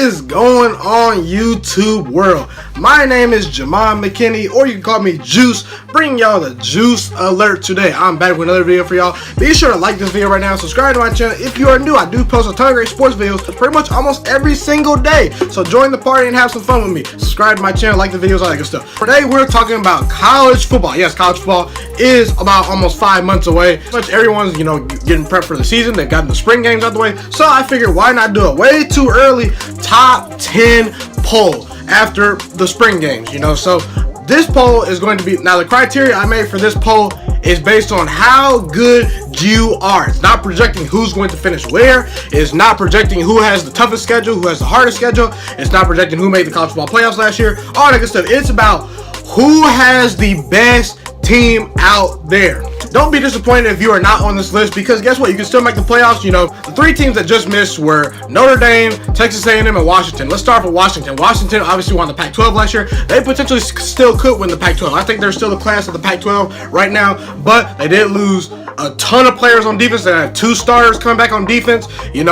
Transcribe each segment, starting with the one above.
is going on, YouTube world? My name is Ghiman Mckinney, or you can call me Juice, bringing y'all the Juice Alert today. I'm back with another video for y'all. Be sure to like this video right now, subscribe to my channel. If you are new, I do post a ton of great sports videos pretty much almost every single day. So join the party and have some fun with me. Subscribe to my channel, like the videos, all that good stuff. Today we're talking about college football. Yes, college football is about almost 5 months away. Pretty much everyone's, getting prepped for the season. They've gotten the spring games out the way. So I figured, why not do a way too early top 10 poll after the spring games, So this poll is going to be, now the criteria I made for this poll is based on how good you are. It's not projecting who's going to finish where. It's not projecting who has the toughest schedule, who has the hardest schedule. It's not projecting who made the college football playoffs last year, all that good stuff. It's about who has the best team out there. Don't be disappointed if you are not on this list, because guess what? You can still make the playoffs. The three teams that just missed were Notre Dame, Texas A&M, and Washington. Let's start with Washington. Washington obviously won the Pac-12 last year. They potentially still could win the Pac-12. I think they're still the class of the Pac-12 right now, but they did lose a ton of players on defense. They had 2 starters coming back on defense, and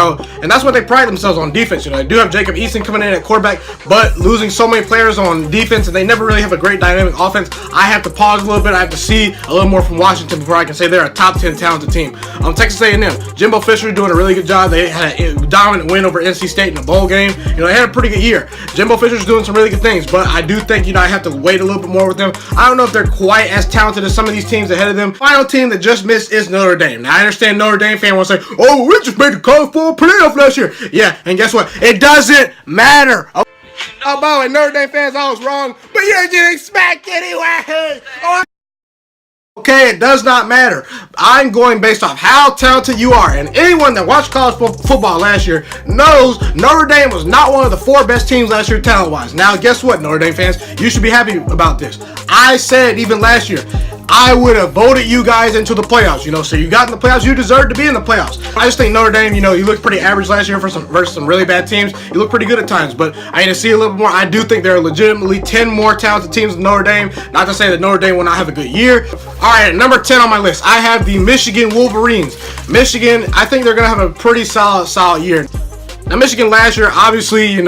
that's what they pride themselves on defense. They do have Jacob Eason coming in at quarterback, but losing so many players on defense, and they never really have a great dynamic offense. I have to pause a little bit. I have to see a little more from Washington before I can say they're a top 10 talented team. Texas A&M, Jimbo Fisher doing a really good job. They had a dominant win over NC State in a bowl game. They had a pretty good year. Jimbo Fisher's doing some really good things, but I do think, I have to wait a little bit more with them. I don't know if they're quite as talented as some of these teams ahead of them. Final team that just missed is Notre Dame. Now, I understand Notre Dame fan will say, oh, we just made the college football playoff last year. Yeah, and guess what? It doesn't matter. Oh, boy, Notre Dame fans, I was wrong, but you're getting smacked anyway. Oh, okay, it does not matter. I'm going based off how talented you are. And anyone that watched college football last year knows Notre Dame was not one of the 4 best teams last year talent-wise. Now, guess what, Notre Dame fans? You should be happy about this. I said even last year, I would have voted you guys into the playoffs, so you got in the playoffs, you deserve to be in the playoffs. I just think Notre Dame, you looked pretty average last year versus some really bad teams. You look pretty good at times, but I need to see a little bit more. I do think there are legitimately 10 more talented teams than Notre Dame. Not to say that Notre Dame will not have a good year. All right, number 10 on my list, I have the Michigan Wolverines. Michigan, I think they're going to have a pretty solid year. Now, Michigan last year, obviously, they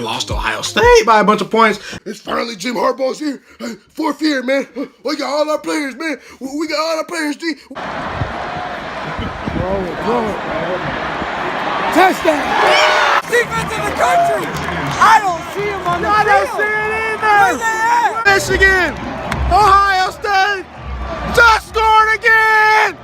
lost to Ohio State by a bunch of points. It's finally Jim Harbaugh's here. Fourth year, man. We got all our players, man. We got all our players, G. Touchdown! Defense in the country! I don't see him on the field. I don't see it either. Where's they at? Michigan, Ohio State, just scored again.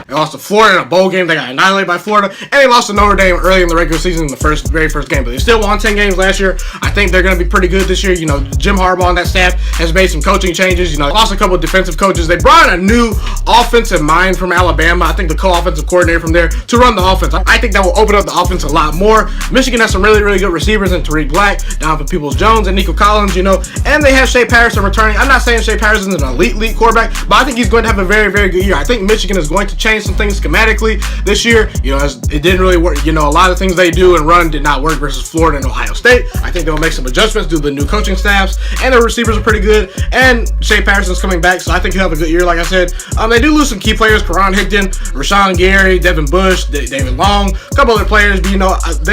They lost to Florida in a bowl game. They got annihilated by Florida. And they lost to Notre Dame early in the regular season in the very first game. But they still won 10 games last year. I think they're going to be pretty good this year. Jim Harbaugh and that staff has made some coaching changes. Lost a couple of defensive coaches. They brought in a new offensive mind from Alabama. I think the co-offensive coordinator from there to run the offense. I think that will open up the offense a lot more. Michigan has some really, really good receivers in Tariq Black, Donovan Peoples-Jones, and Nico Collins, And they have Shea Patterson returning. I'm not saying Shea Patterson is an elite league quarterback, but I think he's going to have a very, very good year. I think Michigan is going to change some things schematically this year. As it didn't really work. A lot of things they do and run did not work versus Florida and Ohio State. I think they'll make some adjustments due to the new coaching staffs, and their receivers are pretty good. And Shea Patterson's coming back, so I think he'll have a good year. Like I said, they do lose some key players: Karan Higdon, Rashawn Gary, Devin Bush, David Long, a couple other players. But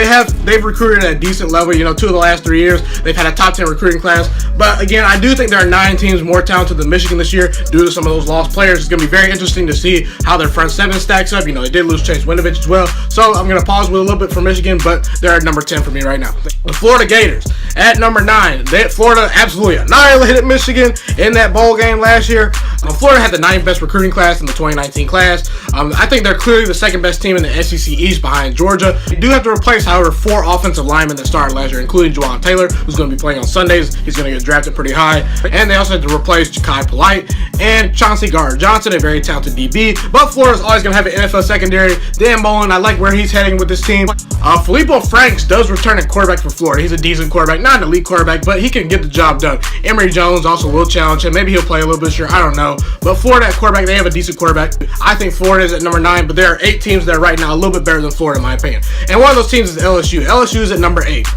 they've recruited at a decent level. 2 of the last 3 years they've had a top 10 recruiting class. But again, I do think there are 9 teams more talented than Michigan this year due to some of those lost players. It's going to be very interesting to see how their front 7 stacks up. They did lose Chase Winovich as well. So I'm going to pause with a little bit for Michigan, but they're at number 10 for me right now. The Florida Gators at number 9. Florida absolutely annihilated Michigan in that bowl game last year. Florida had the 9th best recruiting class in the 2019 class. I think they're clearly the 2nd best team in the SEC East behind Georgia. They do have to replace, however, 4 offensive linemen that started last year, including Juwan Taylor, who's going to be playing on Sundays. He's going to get drafted pretty high. And they also had to replace Ja'Kai Polite and Chauncey Gardner-Johnson, a very talented DB. But Florida's always going to have an NFL secondary. Dan Mullen, I like where he's heading with this team. Filippo Franks does return at quarterback for Florida. He's a decent quarterback, not an elite quarterback, but he can get the job done. Emory Jones also will challenge him. Maybe he'll play a little bit this year. I don't know. But Florida at quarterback, they have a decent quarterback. I think Florida is at number 9, but there are 8 teams that are right now a little bit better than Florida, in my opinion. And one of those teams is LSU. LSU is at number 8.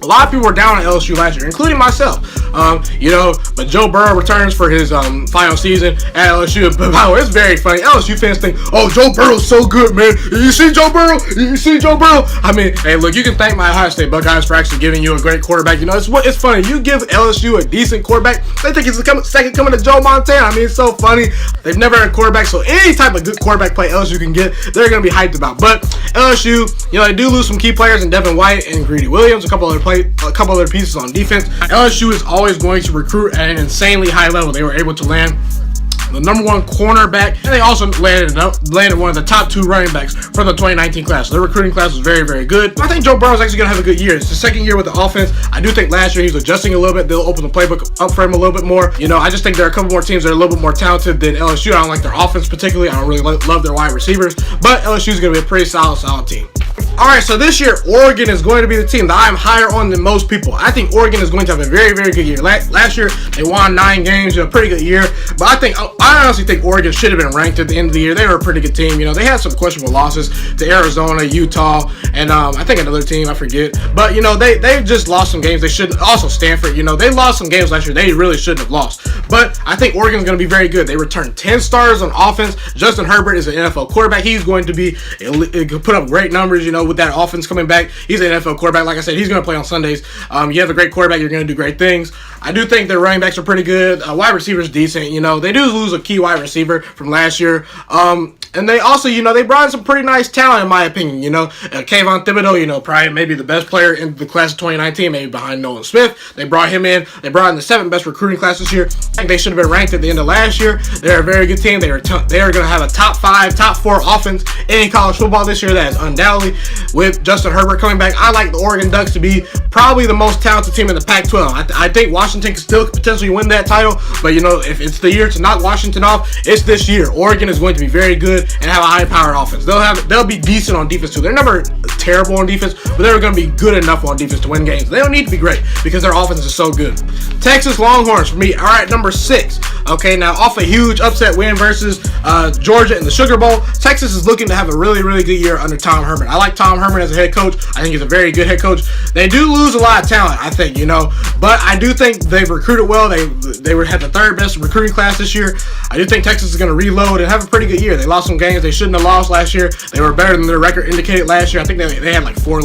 A lot of people were down on LSU last year, including myself. But Joe Burrow returns for his final season at LSU. But by the way, it's very funny. LSU fans think, oh, Joe Burrow's so good, man. You see Joe Burrow? You see Joe Burrow? I mean, hey, look, you can thank my Ohio State Buckeyes for actually giving you a great quarterback. It's funny. You give LSU a decent quarterback, they think he's the second coming to Joe Montana. I mean, it's so funny. They've never had a quarterback, so any type of good quarterback play LSU can get, they're going to be hyped about. But LSU, they do lose some key players in Devin White and Greedy Williams, a couple other pieces on defense. LSU is always going to recruit at an insanely high level. They were able to land the number 1 cornerback, and they also landed one of the top 2 running backs for the 2019 class. So their recruiting class was very, very good. I think Joe Burrow is actually going to have a good year. It's the second year with the offense. I do think last year he was adjusting a little bit. They'll open the playbook up for him a little bit more. I just think there are a couple more teams that are a little bit more talented than LSU. I don't like their offense particularly. I don't really love their wide receivers, but LSU is going to be a pretty solid team. Alright, so this year, Oregon is going to be the team that I'm higher on than most people. I think Oregon is going to have a very, very good year. Last year, they won 9 games, a pretty good year. But I honestly think Oregon should have been ranked at the end of the year. They were a pretty good team. They had some questionable losses to Arizona, Utah, and I think another team, I forget. But, they just lost some games. They shouldn't. Also, Stanford, they lost some games last year they really shouldn't have lost. But I think Oregon's going to be very good. They returned 10 stars on offense. Justin Herbert is an NFL quarterback. He's going to put up great numbers, with that offense coming back. He's an NFL quarterback. Like I said, he's going to play on Sundays. You have a great quarterback, you're going to do great things. I do think their running backs are pretty good. Wide receivers decent. They do lose a key wide receiver from last year. And they also, they brought in some pretty nice talent, in my opinion. Kayvon Thibodeau, probably maybe the best player in the class of 2019, maybe behind Nolan Smith. They brought him in. They brought in the 7th best recruiting class this year. I think they should have been ranked at the end of last year. They're a very good team. They are going to have a top 5, top 4 offense in college football this year. That is undoubtedly with Justin Herbert coming back. I like the Oregon Ducks to be probably the most talented team in the Pac-12. I think Washington can still potentially win that title, but if it's the year to knock Washington off, it's this year. Oregon is going to be very good and have a high-powered offense. They'll be decent on defense too. They're never terrible on defense, but they're going to be good enough on defense to win games. They don't need to be great because their offense is so good. Texas Longhorns for me. All right, number 6. Okay, now off a huge upset win versus Georgia in the Sugar Bowl, Texas is looking to have a really, really good year under Tom Herman. I like Tom Herman as a head coach. I think he's a very good head coach. They do lose a lot of talent, I think, but I do think they've recruited well. They had the 3rd best recruiting class this year. I do think Texas is going to reload and have a pretty good year. They lost some games they shouldn't have lost last year. They were better than their record indicated last year. I think they had like 3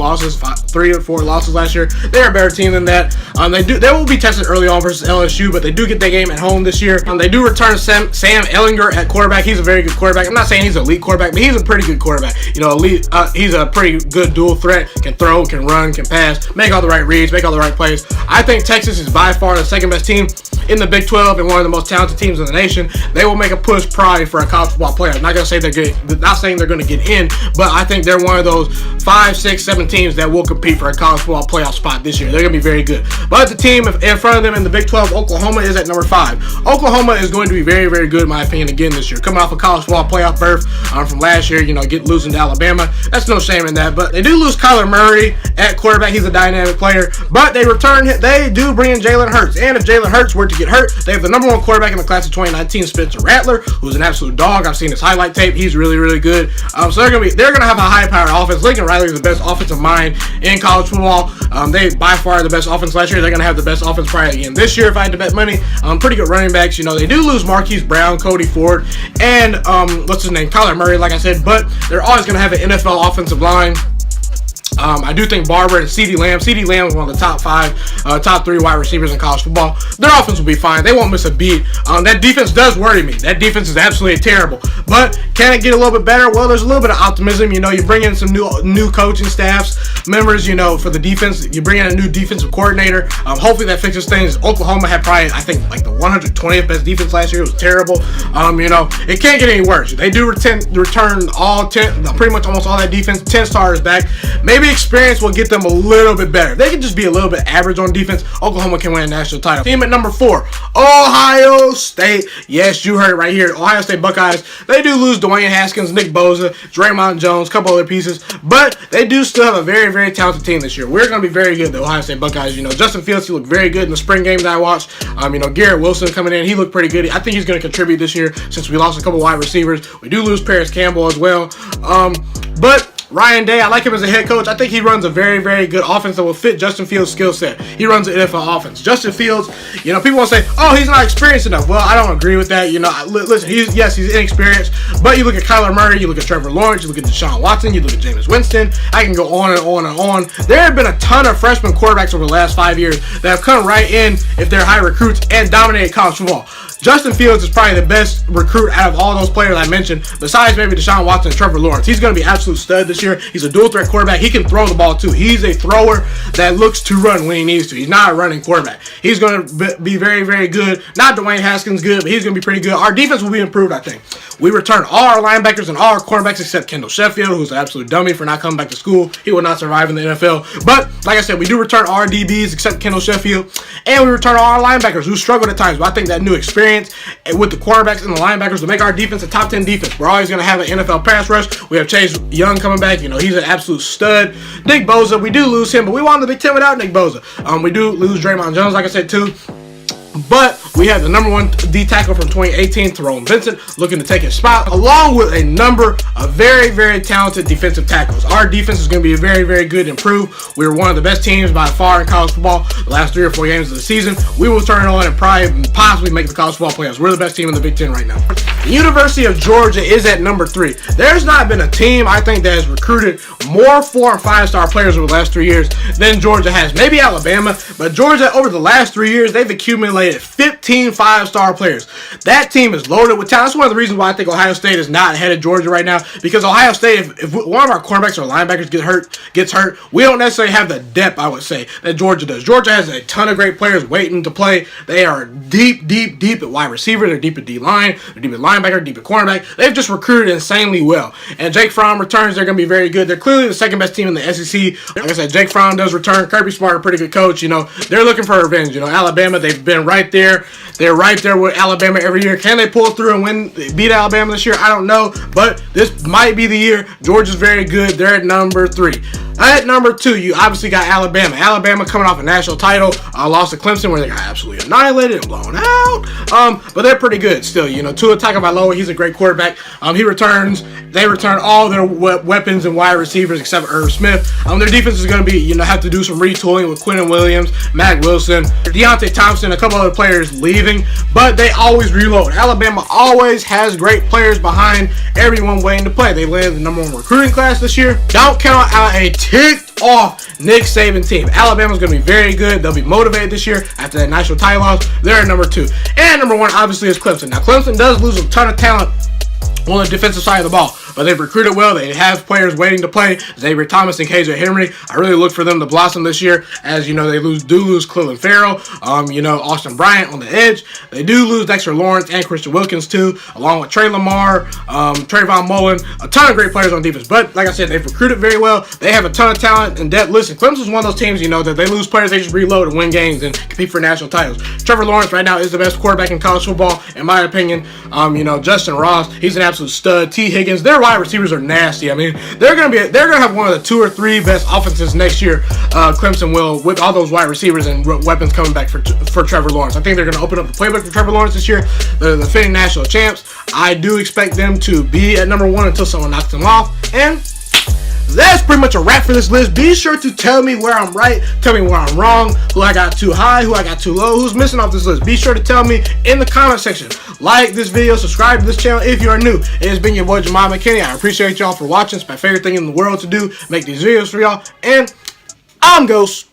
or 4 losses last year. They're a better team than that. They will be tested early on versus LSU, but they do get their game at home this year. They do return Sam Ehlinger at quarterback. He's a very good quarterback. I'm not saying he's an elite quarterback, but he's a pretty good quarterback. Elite. He's a pretty good dual threat. Can throw, can run, can pass, make all the right reads, make all the right plays. I think Texas is by far the 2nd best team in the Big 12 and one of the most talented teams in the nation. They will make a push probably for a college football playoff. I'm not gonna say they're good. Not saying they're going to get in, but I think they're one of those 5, 6, 7 teams that will compete for a college football playoff spot this year. They're going to be very good. But the team in front of them in the Big 12, Oklahoma, is at number 5. Oklahoma is going to be very, very good, in my opinion, again this year. Coming off a college football playoff berth from last year, losing to Alabama. That's no shame in that. But they do lose Kyler Murray at quarterback. He's a dynamic player. But they do bring in Jalen Hurts. And if Jalen Hurts were to get hurt, they have the number 1 quarterback in the class of 2019, Spencer Rattler, who's an absolute dog. I've seen his highlight tape. He's really, really good. So they're gonna have a high-powered offense. Lincoln Riley is the best offensive mind in college football. They by far the best offense last year. They're gonna have the best offense probably again this year if I had to bet money. Pretty good running backs. They do lose Marquise Brown, Cody Ford, and Kyler Murray, like I said. But they're always gonna have an NFL offensive line. I do think Barber and CeeDee Lamb is one of the top 3 wide receivers in college football. Their offense will be fine. They won't miss a beat. That defense does worry me. That defense is absolutely terrible. But can it get a little bit better? Well, there's a little bit of optimism. You bring in some new coaching staffs, members, for the defense. You bring in a new defensive coordinator. Hopefully that fixes things. Oklahoma had probably, I think, like the 120th best defense last year. It was terrible. It can't get any worse. They do return all 10, pretty much almost all that defense, 10 starters back. Maybe experience will get them a little bit better. They can just be a little bit average on defense. Oklahoma can win a national title. Team at number 4, Ohio State. Yes, you heard it right here. Ohio State Buckeyes. They do lose Dwayne Haskins, Nick Bosa, Draymond Jones, a couple other pieces, but they do still have a very, very talented team this year. We're going to be very good, the Ohio State Buckeyes. Justin Fields, he looked very good in the spring game that I watched. Garrett Wilson coming in, he looked pretty good. I think he's going to contribute this year since we lost a couple wide receivers. We do lose Paris Campbell as well. But Ryan Day, I like him as a head coach. I think he runs a very, very good offense that will fit Justin Fields' skill set. He runs an NFL offense. Justin Fields, you know, people will say, oh, he's not experienced enough. Well, I don't agree with that. You know, listen, he's inexperienced, but you look at Kyler Murray, you look at Trevor Lawrence, you look at Deshaun Watson, you look at Jameis Winston. I can go on and on and on. There have been a ton of freshman quarterbacks over the last 5 years that have come right in if they're high recruits and dominated college football. Justin Fields is probably the best recruit out of all those players I mentioned, besides maybe Deshaun Watson and Trevor Lawrence. He's going to be an absolute stud this year. He's a dual-threat quarterback. He can throw the ball, too. He's a thrower that looks to run when he needs to. He's not a running quarterback. He's going to be very, very good. Not Dwayne Haskins good, but he's going to be pretty good. Our defense will be improved, I think. We return all our linebackers and all our cornerbacks except Kendall Sheffield, who's an absolute dummy for not coming back to school. He will not survive in the NFL. But, like I said, we do return all our DBs except Kendall Sheffield. And we return all our linebackers who struggled at times. But I think that new experience with the cornerbacks and the linebackers will make our defense a top 10 defense. We're always going to have an NFL pass rush. We have Chase Young coming back. You know, he's an absolute stud. Nick Bosa, we do lose him, but we won the Big Ten without Nick Bosa. We do lose Draymond Jones, like I said, too. But we have the number one D tackle from 2018, Tyrone Vincent, looking to take his spot, along with a number of very, very talented defensive tackles. Our defense is going to be very, very good and improved. We were one of the best teams by far in college football the last 3 or 4 games of the season. We will turn it on and probably possibly make the college football playoffs. We're the best team in the Big Ten right now. The University of Georgia is at number 3. There's not been a team, I think, that has recruited more 4- and 5-star players over the last 3 years than Georgia has. Maybe Alabama, but Georgia, over the last 3 years, they've accumulated 15 5-star players. That team is loaded with talent. That's one of the reasons why I think Ohio State is not ahead of Georgia right now, because Ohio State, if one of our cornerbacks or linebackers gets hurt, we don't necessarily have the depth, I would say, that Georgia does. Georgia has a ton of great players waiting to play. They are deep at wide receiver. They're deep at D-line. They're deep at linebacker, deep at cornerback. They've just recruited insanely well. And Jake Fromm returns. They're going to be very good. They're clearly the second best team in the SEC. Like I said, Jake Fromm does return. Kirby Smart, a pretty good coach. You know, they're looking for revenge. You know, Alabama, they've been right there. They're right there with Alabama every year. Can they pull through and beat Alabama this year? I don't know, but this might be the year. Georgia's very good. They're at number 3. At number 2, you obviously got Alabama. Alabama coming off a national title, lost to Clemson where they got absolutely annihilated and blown out. But they're pretty good still. You know, Tua Tagovailoa, he's a great quarterback. He returns. They return all their weapons and wide receivers except Irv Smith. Their defense is going to be, you know, have to do some retooling with Quentin Williams, Mack Wilson, Deontay Thompson, a couple other players leaving, but they always reload. Alabama always has great players behind everyone waiting to play. They landed the number 1 recruiting class this year. Don't count out a ticked off Nick Saban team. Alabama's going to be very good. They'll be motivated this year after that national title loss. They're at number 2. And number 1 obviously is Clemson. Now Clemson does lose a ton of talent on the defensive side of the ball, but they've recruited well. They have players waiting to play. Xavier Thomas and KJ Henry. I really look for them to blossom this year. As you know, they do lose Clelin Ferrell. You know, Austin Bryant on the edge. They do lose Dexter Lawrence and Christian Wilkins too, along with Trey Lamar, Trayvon Mullen. A ton of great players on defense. But like I said, they've recruited very well. They have a ton of talent and depth. Listen, Clemson's one of those teams, you know, that they lose players, they just reload and win games and compete for national titles. Trevor Lawrence right now is the best quarterback in college football, in my opinion. You know, Justin Ross, he's an absolute stud. T. Higgins, their wide receivers are nasty. I mean, they're gonna have one of the 2 or 3 best offenses next year. Clemson will, with all those wide receivers and weapons coming back for Trevor Lawrence. I think they're gonna open up the playbook for Trevor Lawrence this year. They're the defending national champs. I do expect them to be at number 1 until someone knocks them off. And that's pretty much a wrap for this list. Be sure to tell me where I'm right, tell me where I'm wrong, who I got too high, who I got too low, who's missing off this list. Be sure to tell me in the comment section. Like this video, subscribe to this channel if you are new. It has been your boy Ghiman Mckinney. I appreciate y'all for watching. It's my favorite thing in the world to do, make these videos for y'all. And I'm Ghost.